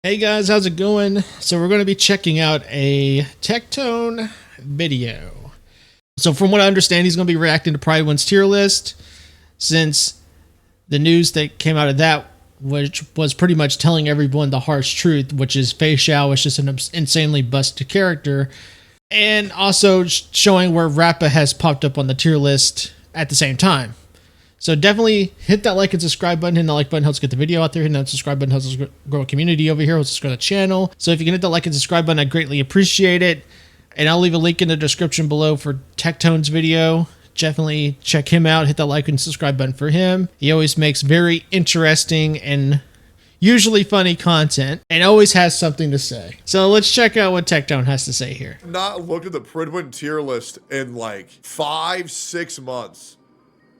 Hey guys, how's it going? So we're going to be checking out a Tectone video. So from what I understand, he's going to be reacting to Prydwen's tier list, since the news that came out of that, which was pretty much telling everyone the harsh truth, which is Fei Xiao is just an insanely busted character, and also showing where Rappa has popped up on the tier list at the same time. So definitely hit that like and subscribe button. Hitting the like button helps get the video out there. Hitting that subscribe button helps us grow a community over here. Helps us grow the channel. So if you can hit the like and subscribe button, I greatly appreciate it. And I'll leave a link in the description below for Tectone's video. Definitely check him out. Hit that like and subscribe button for him. He always makes very interesting and usually funny content, and always has something to say. So let's check out what Tectone has to say here. Not looked at the Prydwen tier list in like 5-6 months.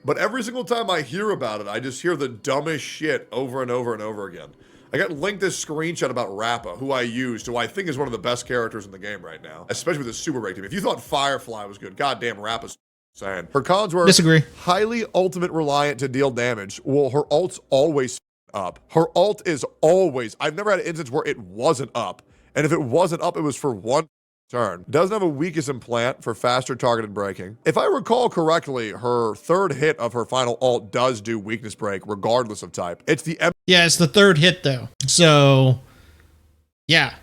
But every single time I hear about it, I just hear the dumbest shit over and over and over again. I got linked this screenshot about Rappa, who I used, who I think is one of the best characters in the game right now, especially with the super break team. If you thought Firefly was good, goddamn Rappa's saying. Her cons were Disagree. Highly ultimate reliant to deal damage. Well, her ult's always up. Her ult is always, I've never had an instance where it wasn't up. And if it wasn't up, it was for one turn. Doesn't have a weakest implant for faster targeted breaking. If I recall correctly, her third hit of her final ult does do weakness break regardless of type. It's the Yeah, it's the third hit though. So yeah,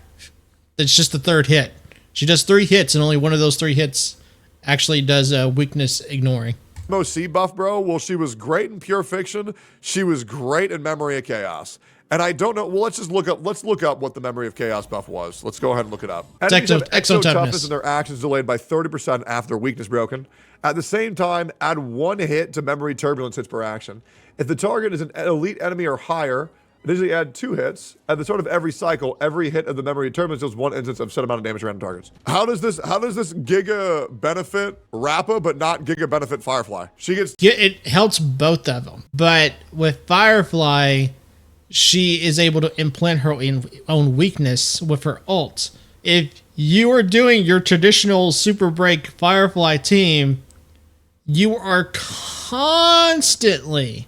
it's just the third hit. She does 3 hits and only one of those 3 hits actually does weakness ignoring. MOC buff, bro. Well, she was great in Pure Fiction. She was great in Memory of Chaos. And I don't know. Well, let's look up what the Memory of Chaos buff was. Let's go ahead and look it up. Enemies have exo toughness and their actions delayed by 30% after their weakness broken. At the same time, add 1 hit to Memory Turbulence hits per action. If the target is an elite enemy or higher, initially add 2 hits. At the start of every cycle, every hit of the Memory Turbulence deals 1 instance of set amount of damage to random targets. How does this Giga benefit Rappa, but not Giga benefit Firefly? She gets... Yeah, it helps both of them. But with Firefly, she is able to implant her own weakness with her ult. If you are doing your traditional Super Break Firefly team, you are constantly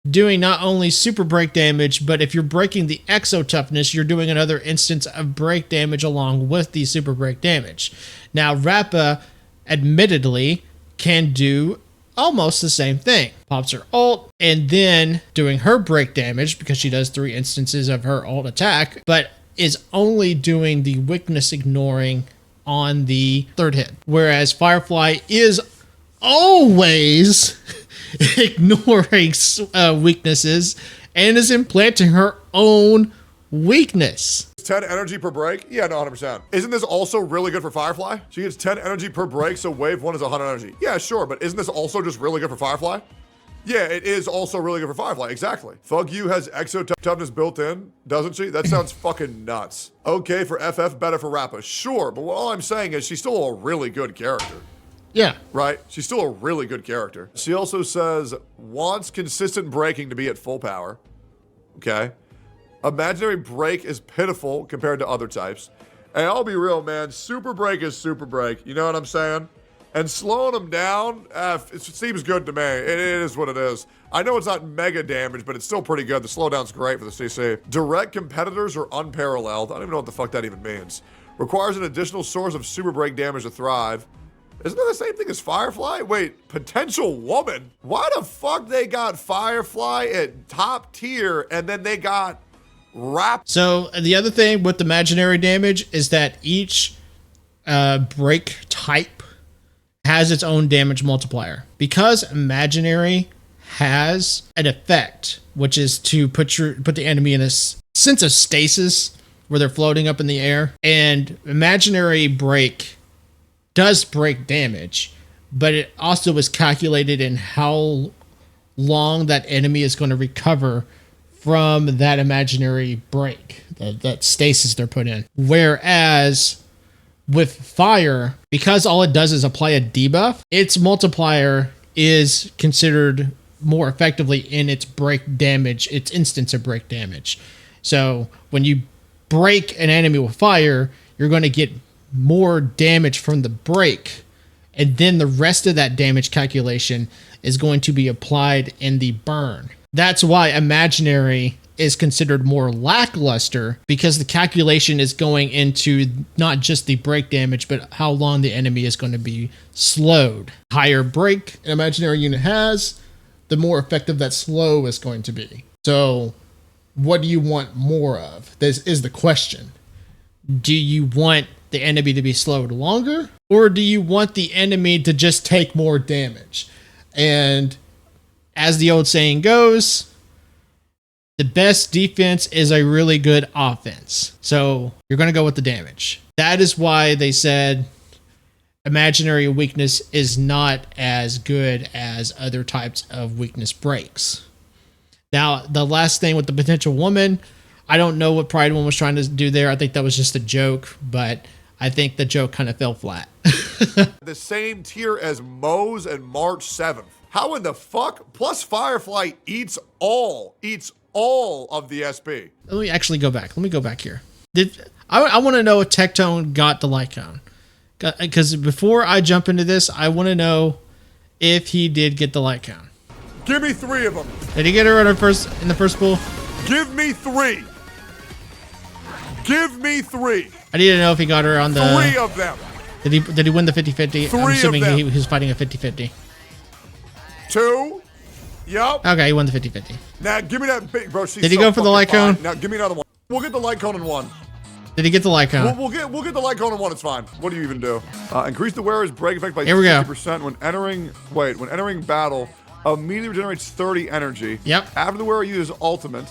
doing not only super break damage, but if you're breaking the exo toughness, you're doing another instance of break damage along with the super break damage. Now, Rappa, admittedly, can do almost the same thing. Pops her ult, and then doing her break damage, because she does 3 instances of her ult attack, but is only doing the weakness ignoring on the third hit. Whereas Firefly is always ignoring weaknesses and is implanting her own weakness. 10 energy per break? Yeah, no, 100%. Isn't this also really good for Firefly? She gets 10 energy per break, so wave 1 is 100 energy. Yeah, sure, but isn't this also just really good for Firefly? Yeah, it is also really good for Firefly, exactly. Fug You has exo toughness built in, doesn't she? That sounds fucking nuts. Okay, for FF, better for Rappa. Sure, but all I'm saying is she's still a really good character. Yeah. Right? She's still a really good character. She also says, wants consistent breaking to be at full power. Okay. Imaginary break is pitiful compared to other types. And I'll be real, man. Super break is super break. You know what I'm saying? And slowing them down, it seems good to me. It is what it is. I know it's not mega damage, but it's still pretty good. The slowdown's great for the CC. Direct competitors are unparalleled. I don't even know what the fuck that even means. Requires an additional source of super break damage to thrive. Isn't that the same thing as Firefly? Wait, potential woman? Why the fuck they got Firefly at top tier and then they got Rappa? So the other thing with imaginary damage is that each break type has its own damage multiplier. Because imaginary has an effect, which is to put the enemy in a sense of stasis where they're floating up in the air, and imaginary break does break damage, but it also is calculated in how long that enemy is going to recover from that imaginary break, that stasis they're put in. Whereas with fire, because all it does is apply a debuff, its multiplier is considered more effectively in its break damage, its instance of break damage. So when you break an enemy with fire, you're going to get more damage from the break, and then the rest of that damage calculation is going to be applied in the burn. That's why imaginary is considered more lackluster because the calculation is going into not just the break damage, but how long the enemy is going to be slowed. Higher break an imaginary unit has, the more effective that slow is going to be. So what do you want more of? This is the question. Do you want the enemy to be slowed longer, or do you want the enemy to just take more damage? And as the old saying goes, the best defense is a really good offense. So you're going to go with the damage. That is why they said imaginary weakness is not as good as other types of weakness breaks. Now, the last thing with the potential woman, I don't know what Prydwen was trying to do there. I think that was just a joke, but I think the joke kind of fell flat. The same tier as Moe's and March 7th. How in the fuck? Plus Firefly eats all of the SP. Let me actually go back. Let me go back here. I want to know if Tectone got the Lycone. Because before I jump into this, I want to know if he did get the Lycone. Give me 3 of them. Did he get her in the first pool? Give me 3. Give me 3. I need to know if he got her on the... 3 of them. Did he win the 50-50? I'm assuming of them. he was fighting a 50-50. 2. Yup. Okay, he won the 50-50. Now give me that big, bro. Did he go for the light cone? Now give me another one. We'll get the light cone in 1. Did he get the light cone? We'll get the light cone in 1. It's fine. What do you even do? Increase the wearer's break effect by 50% when entering. Wait, when entering battle, immediately regenerates 30 energy. Yep. After the wearer uses ultimate,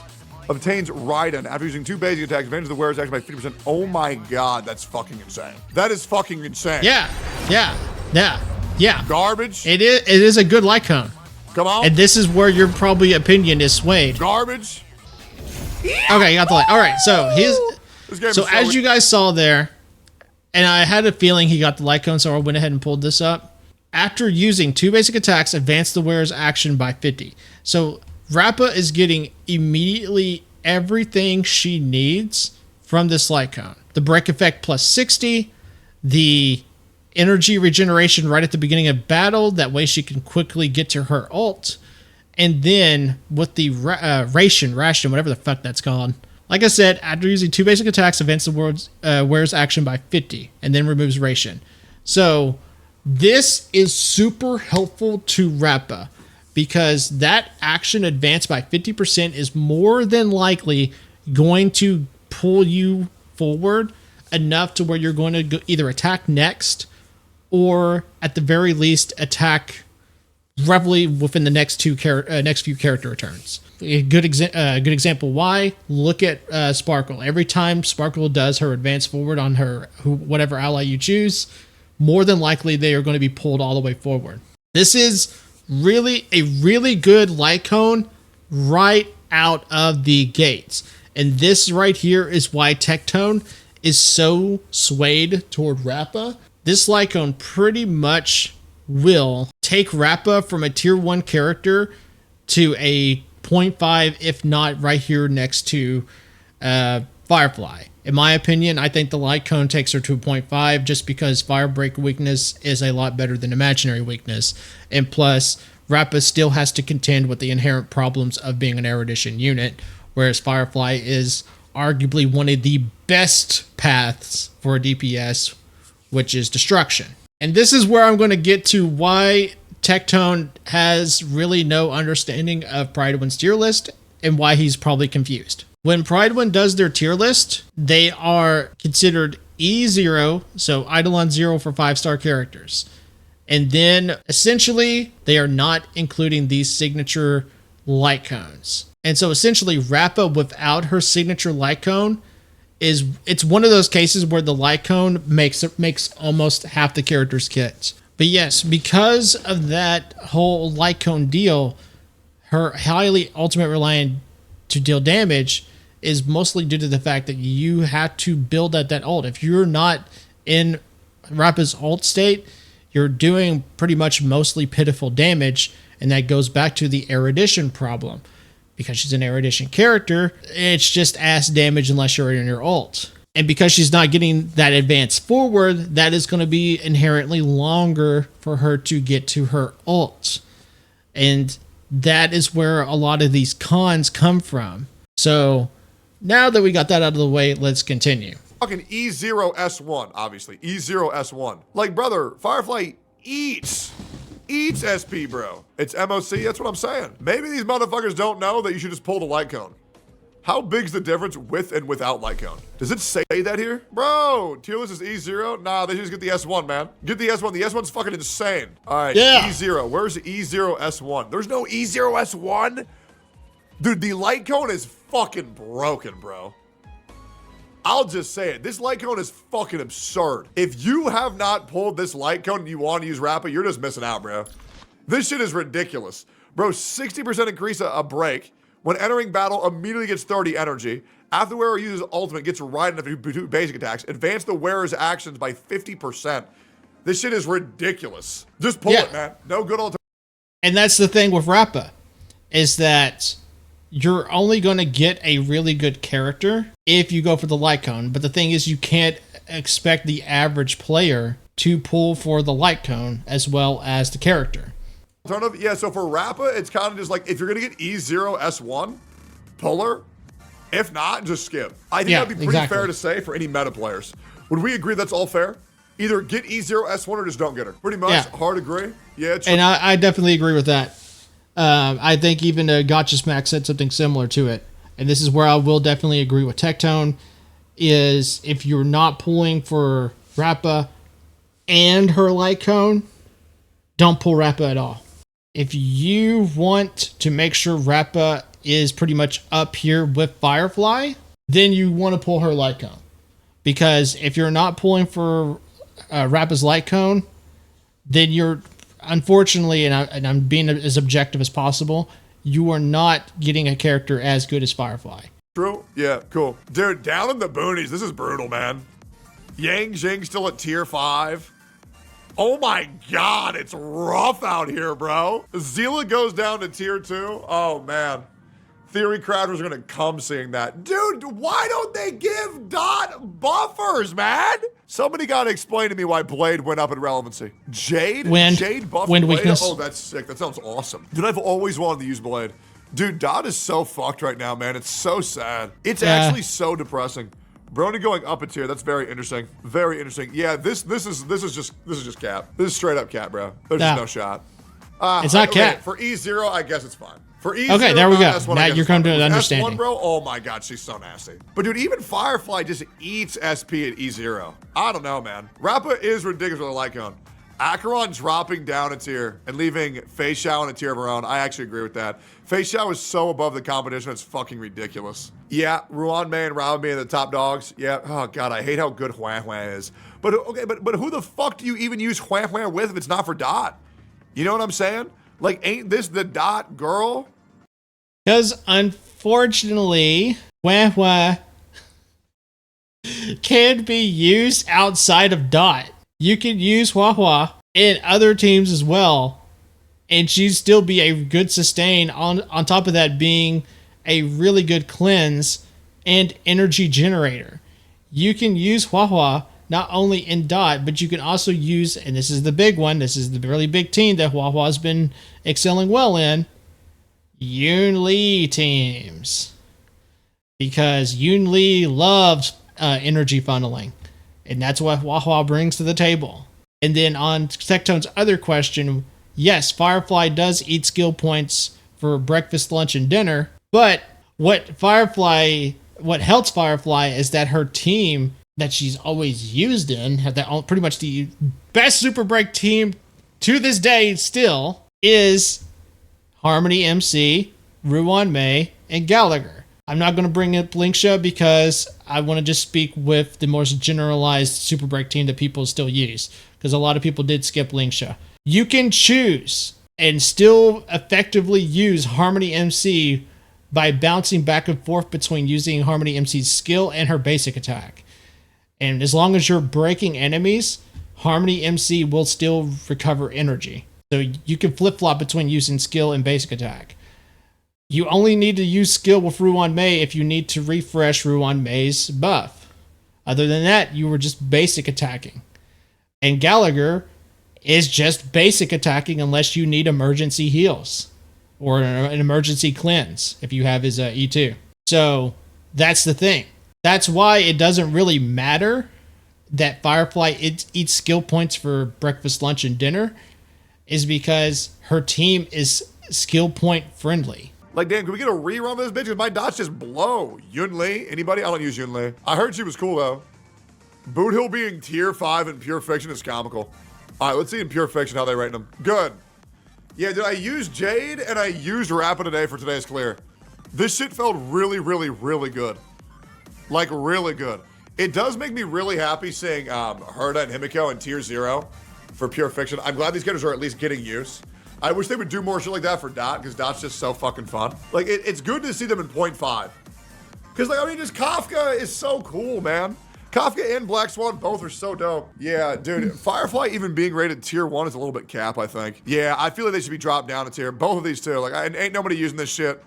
obtains Raiden after using 2 basic attacks. Advantage of the wearer's action by 50%. Oh my god, that's fucking insane. That is fucking insane. Yeah. Garbage. It is a good light cone. Come on. And this is where your probably opinion is swayed. Garbage. Okay, you got the light. All right, so as you guys saw there, and I had a feeling he got the light cone, so I went ahead and pulled this up. After using 2 basic attacks, advance the wearer's action by 50. So Rappa is getting immediately everything she needs from this light cone. The break effect plus 60, the energy regeneration right at the beginning of battle, that way she can quickly get to her ult, and then with the ration, whatever the fuck that's called. Like I said, after using 2 basic attacks, advance the wearer's action by 50, and then removes ration. So this is super helpful to Rappa, because that action advanced by 50% is more than likely going to pull you forward enough to where you're going to go either attack next, or at the very least attack roughly within the next few character turns. A good example why? Look at Sparkle. Every time Sparkle does her advance forward on her whatever ally you choose, more than likely they are going to be pulled all the way forward. This is really a really good light cone right out of the gates. And this right here is why Tectone is so swayed toward Rappa. This light cone pretty much will take Rappa from a tier 1 character to a 0.5, if not right here next to Firefly. In my opinion, I think the light cone takes her to 0.5 just because fire break weakness is a lot better than imaginary weakness. And plus, Rappa still has to contend with the inherent problems of being an erudition unit, whereas Firefly is arguably one of the best paths for a DPS, which is destruction. And this is where I'm going to get to why Tectone has really no understanding of Prydwen's tier list and why he's probably confused. When Prydwen does their tier list, they are considered E0, so Eidolon 0 for 5-star characters. And then essentially they are not including these signature light cones. And so essentially Rappa without her signature light cone it's one of those cases where the light cone makes almost half the character's kits. But yes, because of that whole light cone deal, her highly ultimate reliant to deal damage is mostly due to the fact that you have to build at that ult. If you're not in Rappa's ult state, you're doing pretty much mostly pitiful damage, and that goes back to the erudition problem. Because she's an erudition character, it's just ass damage unless you're in your ult. And because she's not getting that advance forward, that is going to be inherently longer for her to get to her ult. And that is where a lot of these cons come from. So now that we got that out of the way, let's continue. Fucking E0S1, obviously. E0S1. Like, brother, Firefly eats SP, bro. It's MOC, that's what I'm saying. Maybe these motherfuckers don't know that you should just pull the light cone. How big's the difference with and without light cone? Does it say that here? Bro, tier list is E0? Nah, they should just get the S1, man. Get the S1. The S1's fucking insane. All right, yeah. E0. Where's E0S1? There's no E0S1? Dude, the light cone is fucking broken, bro. I'll just say it. This light cone is fucking absurd. If you have not pulled this light cone and you want to use Rappa, you're just missing out, bro. This shit is ridiculous. Bro, 60% increase a break. When entering battle, immediately gets 30 energy. After the wearer uses ultimate, gets right enough to do basic attacks. Advance the wearer's actions by 50%. This shit is ridiculous. Just pull it, man. No good alternative. And that's the thing with Rappa, is that you're only going to get a really good character if you go for the light cone. But the thing is, you can't expect the average player to pull for the light cone as well as the character. Yeah, so for Rappa, it's kind of just like, if you're going to get E0S1, pull her. If not, just skip. I think that'd be pretty fair to say for any meta players. Would we agree that's all fair? Either get E0S1 or just don't get her. Pretty much. Yeah. Hard agree. Yeah. And I definitely agree with that. I think even Gotcha Smack said something similar to it. And this is where I will definitely agree with Tectone, is if you're not pulling for Rappa and her light cone, don't pull Rappa at all. If you want to make sure Rappa is pretty much up here with Firefly, then you want to pull her light cone. Because if you're not pulling for Rappa's light cone, then you're, unfortunately, and I'm being as objective as possible, you are not getting a character as good as Firefly. True? Yeah, cool. Dude, down in the boonies, this is brutal, man. Yang Jing still at tier 5. Oh my god, it's rough out here, bro. Zila goes down to tier 2. Oh, man. Theory crafters are going to come seeing that. Dude, why don't they give Dot buffers, man? Somebody got to explain to me why Blade went up in relevancy. Jade? Jade buff Blade? Weakness. Oh, that's sick. That sounds awesome. Dude, I've always wanted to use Blade. Dude, Dot is so fucked right now, man. It's so sad. It's actually so depressing. Brony going up a tier. That's very interesting. Very interesting. Yeah, this is just cap. This is straight up cap, bro. There's just no shot. It's not cap. For E0, I guess it's fine. For E0, okay, there we go. Now you're coming to an understanding. S1, bro, oh my god, she's so nasty. But dude, even Firefly just eats SP at E0. I don't know, man. Rappa is ridiculous with a light cone. Acheron dropping down a tier and leaving Fei Xiao in a tier of her own. I actually agree with that. Fei Xiao is so above the competition, it's fucking ridiculous. Yeah, Ruan Mei and Rao Mei are the top dogs. Yeah, oh god, I hate how good Huan Huan is. But okay, but who the fuck do you even use Huan Huan with if it's not for Dot? You know what I'm saying? Like, ain't this the Dot girl? Because unfortunately, Huan Huan can be used outside of Dot. You can use Hua in other teams as well, and she'd still be a good sustain, on top of that being a really good cleanse and energy generator. You can use Hua not only in Dot, but you can also use, and this is the big one, this is the really big team that Hua's been excelling well in, Yoon Lee teams. Because Yoon Lee loves energy funneling. And that's what Hua brings to the table. And then on Tectone's other question, yes, Firefly does eat skill points for breakfast, lunch, and dinner. But what helps Firefly is that her team that she's always used in, that pretty much the best Super Break team to this day still, is Harmony MC, Ruan Mei, and Gallagher. I'm not going to bring up Linksha because I want to just speak with the most generalized Super Break team that people still use, because a lot of people did skip Linksha. You can choose and still effectively use Harmony MC by bouncing back and forth between using Harmony MC's skill and her basic attack. And as long as you're breaking enemies, Harmony MC will still recover energy. So you can flip-flop between using skill and basic attack. You only need to use skill with Ruan Mei if you need to refresh Ruan Mei's buff. Other than that, you were just basic attacking. And Gallagher is just basic attacking unless you need emergency heals or an emergency cleanse if you have his E2. So that's the thing. That's why it doesn't really matter that Firefly eats skill points for breakfast, lunch, and dinner, is because her team is skill point friendly. Like, damn, can we get a rerun of this bitch? 'Cause my dots just blow. Yun Li? Anybody? I don't use Yun Li. I heard she was cool, though. Boot Hill being tier 5 in Pure Fiction is comical. All right, let's see in Pure Fiction how they rate them. Good. Yeah, dude, I used Jade and I used Rappa today for today's clear. This shit felt really, really, really good. Like, really good. It does make me really happy seeing Herda and Himiko in tier 0 for Pure Fiction. I'm glad these characters are at least getting use. I wish they would do more shit like that for Dot, because Dot's just so fucking fun. Like, it's good to see them in 0.5. Because, like, I mean, just Kafka is so cool, man. Kafka and Black Swan both are so dope. Yeah, dude, Firefly even being rated tier 1 is a little bit cap, I think. Yeah, I feel like they should be dropped down a tier. Both of these two. Like, ain't nobody using this shit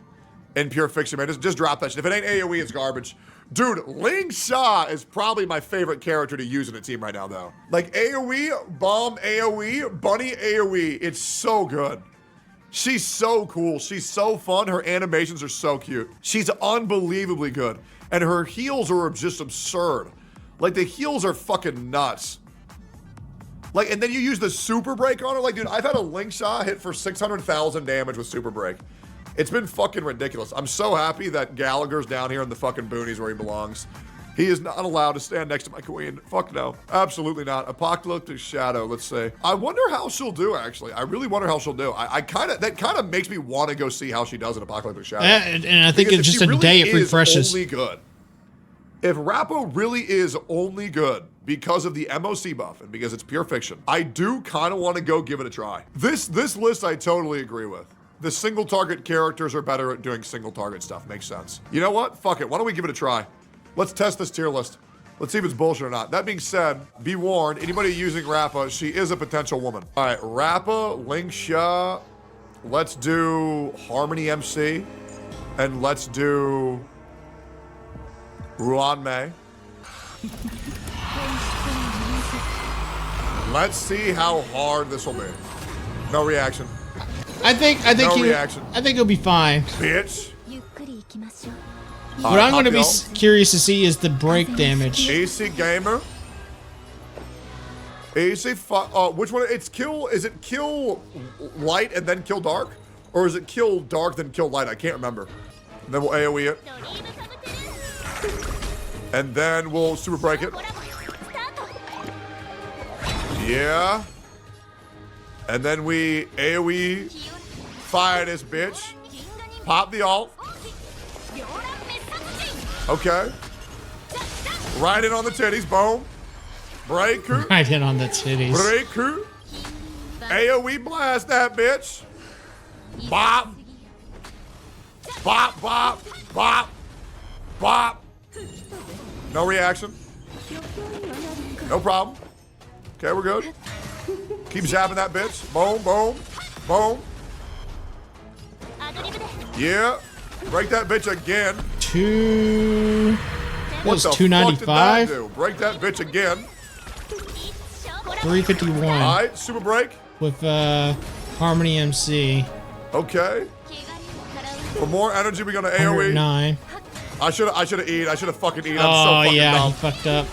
in Pure Fiction, man. Just drop that shit. If it ain't AoE, it's garbage. Dude, Ling Sha is probably my favorite character to use in a team right now, though. Like, AoE, Bomb AoE, Bunny AoE. It's so good. She's so cool. She's so fun. Her animations are so cute. She's unbelievably good. And her heals are just absurd. Like, the heals are fucking nuts. Like, and then you use the super break on her. Like, dude, I've had a Ling Sha hit for 600,000 damage with super break. It's been fucking ridiculous. I'm so happy that Gallagher's down here in the fucking boonies where he belongs. He is not allowed to stand next to my queen. Fuck no. Absolutely not. Apocalyptic Shadow, let's see. I wonder how she'll do, actually. I really wonder how she'll do. That kind of makes me want to go see how she does in Apocalyptic Shadow. And I think it's just a day it refreshes. Only good. If Rappa really is only good because of the MOC buff and because it's Pure Fiction, I do kind of want to go give it a try. This list I totally agree with. The single target characters are better at doing single target stuff. Makes sense. You know what? Fuck it. Why don't we give it a try? Let's test this tier list. Let's see if it's bullshit or not. That being said, be warned, anybody using Rappa, she is a potential woman. All right, Rappa, Ling Sha, let's do Harmony MC, and let's do Ruan Mei. Let's see how hard this will be. No reaction. I think it'll be fine. Bitch. What I'm going to be curious to see is the break damage. AC Gamer. AC, which one? It's kill, is it kill light and then kill dark? Or is it kill dark then kill light? I can't remember. And then we'll AoE it. And then we'll super break it. Yeah. And then we AoE fire this bitch. Pop the ult. Okay. Right in on the titties. Boom. Break her. Right in on the titties. Break her. AoE blast that bitch. Bop. Bop, bop, bop, bop. No reaction. No problem. Okay, we're good. Keep zapping that bitch. Boom, boom, boom. Yeah. Break that bitch again. What was 295? Break that bitch again. 351. All right, super break. With Harmony MC. Okay. For more energy, we're gonna AoE. 109. I should have eat. I should have fucking eat. I'm Oh, so fucking yeah, dumb. he fucked up.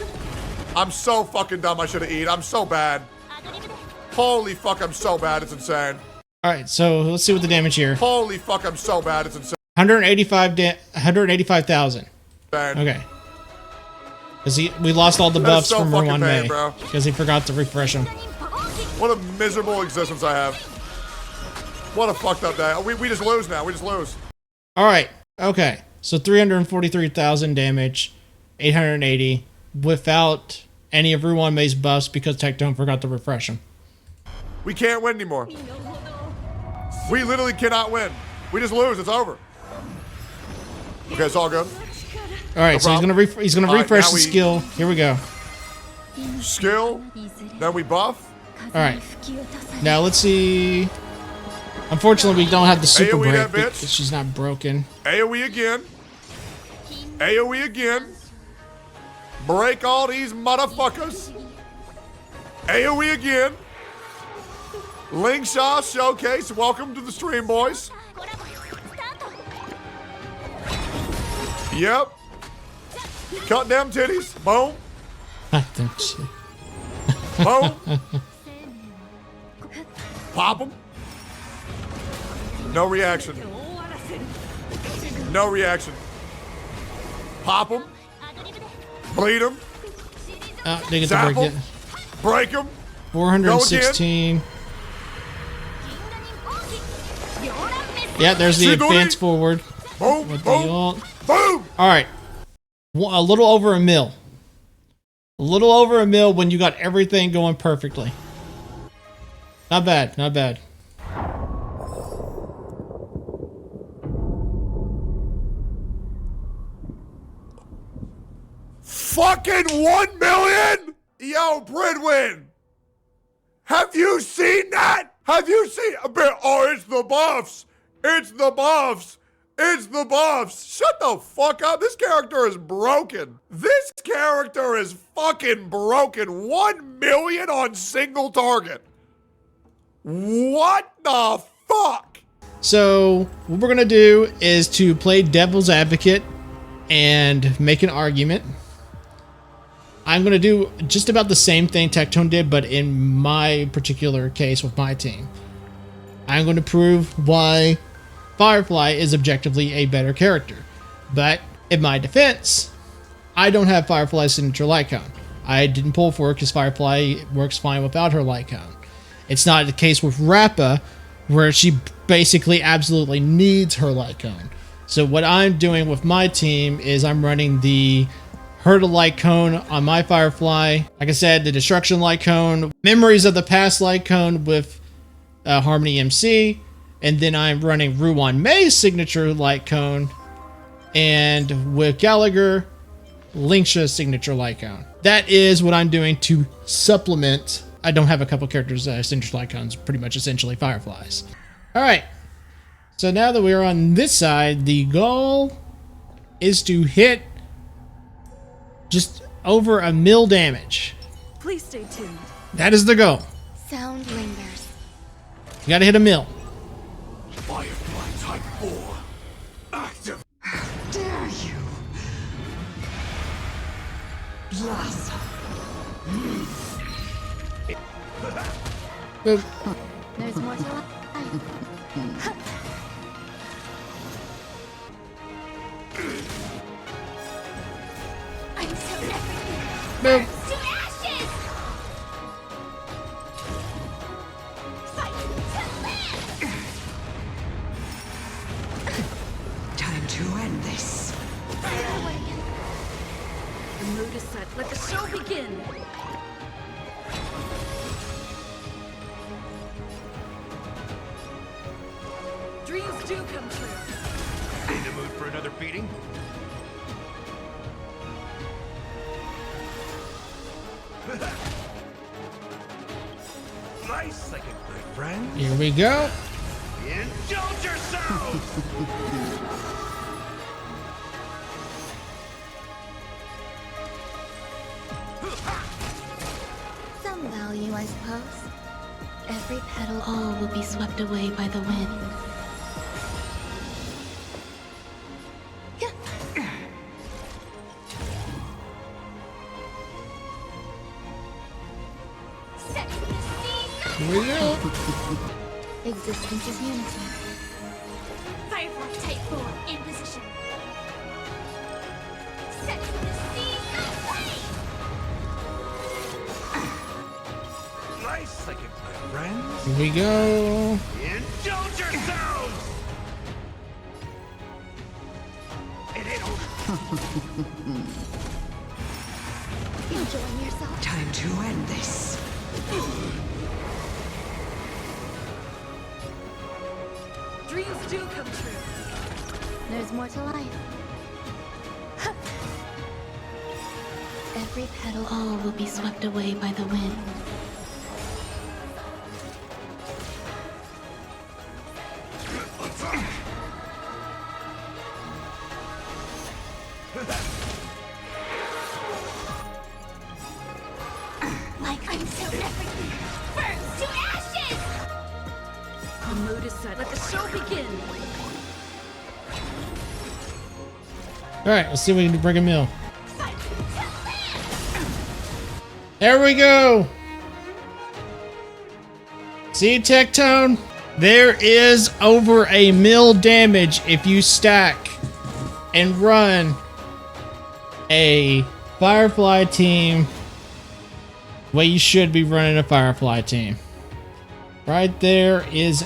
I'm so fucking dumb. I should have eat. I'm so bad. Holy fuck, I'm so bad. It's insane. All right, so let's see what the damage here. Holy fuck, I'm so bad. It's insane. 185,000. Okay. Because we lost all the buffs so from Ruan Mei bro. because he forgot to refresh them. What a miserable existence I have. What a fucked up day. We just lose now. We just lose. All right. Okay. So 343,000 damage, 880 without any of Ruan Mei's buffs because Tectone forgot to refresh them. We can't win anymore. We literally cannot win. We just lose. It's over. Okay, it's all good. All right, so he's gonna refresh the skill. Here we go. Skill. Then we buff. All right. Now let's see. Unfortunately, we don't have the super AoE break that bitch. because she's not broken. AoE again. AoE again. Break all these motherfuckers. AoE again. Ling Sha Showcase. Welcome to the stream, boys. Yep. Cut them titties. Boom. I think so. Boom. Pop them. No reaction. No reaction. Pop them. Bleed them. Oh, they get to Zap break it. 'em. Break them. 416. Yeah, there's the advance forward. Boom. With the Boom. ult. Boom. All right. A little over a mil. A little over a mil when you got everything going perfectly. Not bad. Not bad. Fucking 1 million? Yo, Prydwen. Have you seen that? Have you seen? Oh, it's the buffs. It's the buffs. It's the buffs. Shut the fuck up. This character is broken. This character is fucking broken. 1 million on single target. What the fuck? So what we're gonna do is to play devil's advocate and make an argument. I'm gonna do just about the same thing Tectone did, but in my particular case with my team. I'm going to prove why Firefly is objectively a better character. But in my defense, I don't have Firefly's signature light cone. I didn't pull for it because Firefly works fine without her light cone. It's not the case with Rappa, where she basically absolutely needs her light cone. So what I'm doing with my team is I'm running the Her to light cone on my Firefly. Like I said, the Destruction light cone, Memories of the Past light cone with Harmony MC, and then I'm running Ruan May's signature light cone, and with Gallagher, Linksha's signature light cone. That is what I'm doing to supplement. I don't have a couple characters signature light cones, pretty much essentially Fireflies. All right, so now that we're on this side, the goal is to hit just over a mil damage. Please stay tuned. That is the goal. Sound lingers. You gotta hit a mil. Firefly Type 4. Active. Dare you? Blossom. Boop. There's more to life. I'm so everything. Boop. To ashes! Fight to live! Time to end this. The mood is set. Let the show begin. Dreams do come true. In the mood for another beating? Nice second, my friend. Here we go. Indulge yourselves! Some value, I suppose. Every petal, all will be swept away by the wind. Here we go. Existence is unity. Firefly Type 4 in position. Set the seas aflame! Nice second, my friends. Here we go. Indulge yourselves! It ain't over. Enjoying yourself? Time to end this. Dreams do come true. There's more to life. Every petal, all will be swept away by the wind. Like until everything burns to ashes! The mood is set. Let the show begin. All right, let's see if we can break a mill. There we go. See, Tectone? There is over a mil damage if you stack and run a Firefly team the way you should be running a Firefly team. Right there is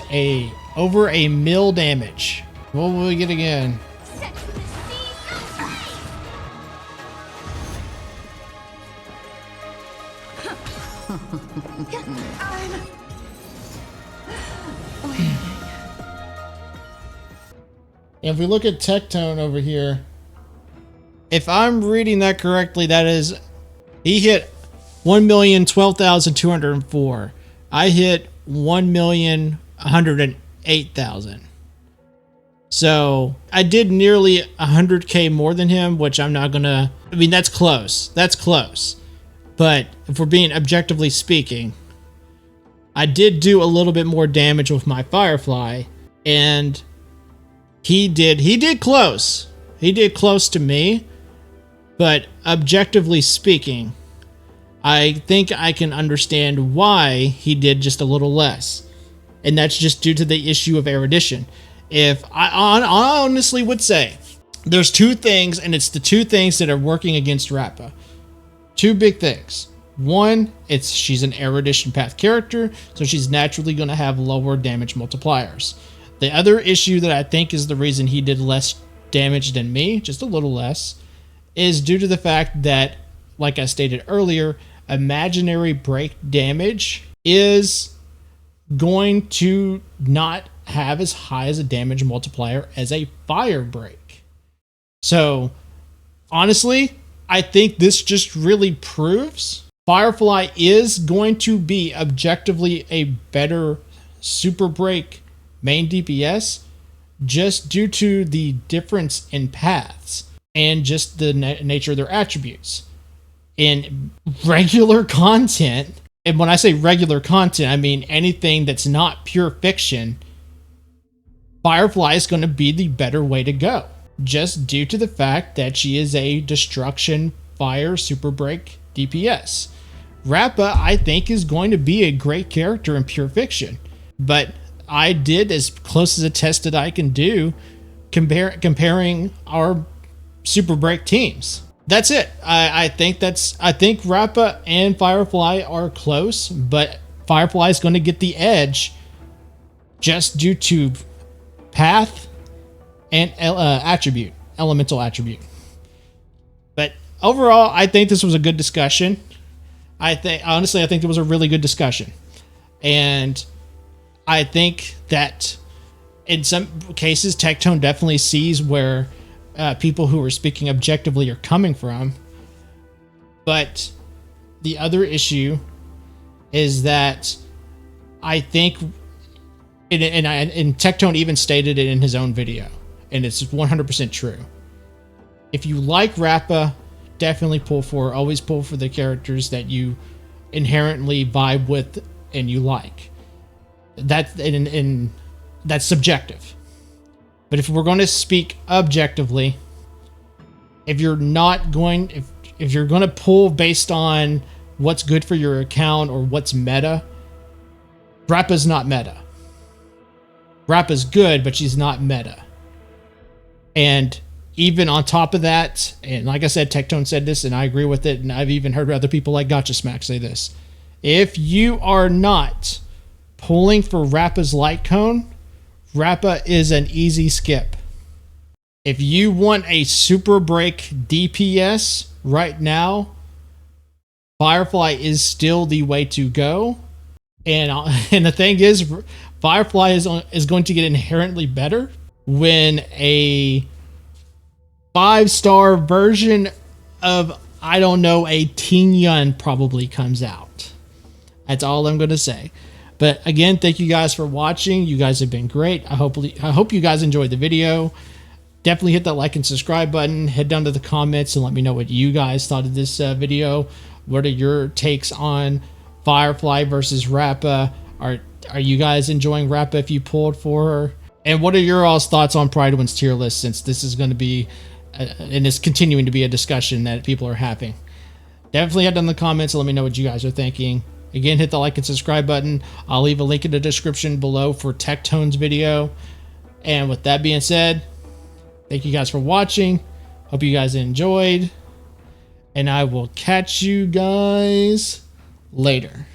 over a mil damage. What will we get again? Set to the seas If we look at Tectone over here, if I'm reading that correctly, that is, he hit 1,012,204. I hit 1,108,000. So I did nearly 100K more than him, which I'm not gonna, I mean, that's close. That's close. But if we're being objectively speaking, I did do a little bit more damage with my Firefly, and he did close. He did close to me, but objectively speaking, I think I can understand why he did just a little less. And that's just due to the issue of erudition. If I honestly would say there's two things, and it's the two things that are working against Rappa. Two big things. One, she's an erudition path character, so she's naturally going to have lower damage multipliers. The other issue that I think is the reason he did less damage than me, just a little less, is due to the fact that, like I stated earlier, imaginary break damage is going to not have as high as a damage multiplier as a fire break. So, honestly, I think this just really proves Firefly is going to be objectively a better super break main DPS just due to the difference in paths and just the nature of their attributes. In regular content, and when I say regular content, I mean anything that's not pure fiction, Firefly is going to be the better way to go, just due to the fact that she is a destruction fire super break DPS. Rappa, I think, is going to be a great character in pure fiction, but I did as close as a test that I can do comparing our super break teams. That's it. I think Rappa and Firefly are close, but Firefly is going to get the edge just due to path and elemental attribute. But overall, I think this was a good discussion. Honestly, I think it was a really good discussion. And I think that in some cases, Tectone definitely sees where people who are speaking objectively are coming from. But the other issue is that I think, and Tectone even stated it in his own video, and it's 100% true. If you like Rappa, definitely always pull for the characters that you inherently vibe with and you like. That's subjective. But if we're going to speak objectively, if you're going to pull based on what's good for your account or what's meta, Rappa's not meta. Rappa's good, but she's not meta. And even on top of that, and like I said, Tectone said this, and I agree with it, and I've even heard other people like Gotcha Smack say this. If you are not pulling for Rappa's light cone, Rappa is an easy skip. If you want a super break DPS right now, Firefly is still the way to go. And the thing is, Firefly is going to get inherently better when a 5-star version of, I don't know, a Teen Yun probably comes out. That's all I'm going to say. But again, thank you guys for watching. You guys have been great. I hope you guys enjoyed the video. Definitely hit that like and subscribe button. Head down to the comments and let me know what you guys thought of this video. What are your takes on Firefly versus Rappa? Are you guys enjoying Rappa if you pulled for her? And what are your all's thoughts on Prydwen's tier list, since this is going to be and it's continuing to be a discussion that people are having. Definitely head down in the comments and let me know what you guys are thinking. Again, hit the like and subscribe button. I'll leave a link in the description below for Tectone's video. And with that being said, thank you guys for watching. Hope you guys enjoyed. And I will catch you guys later.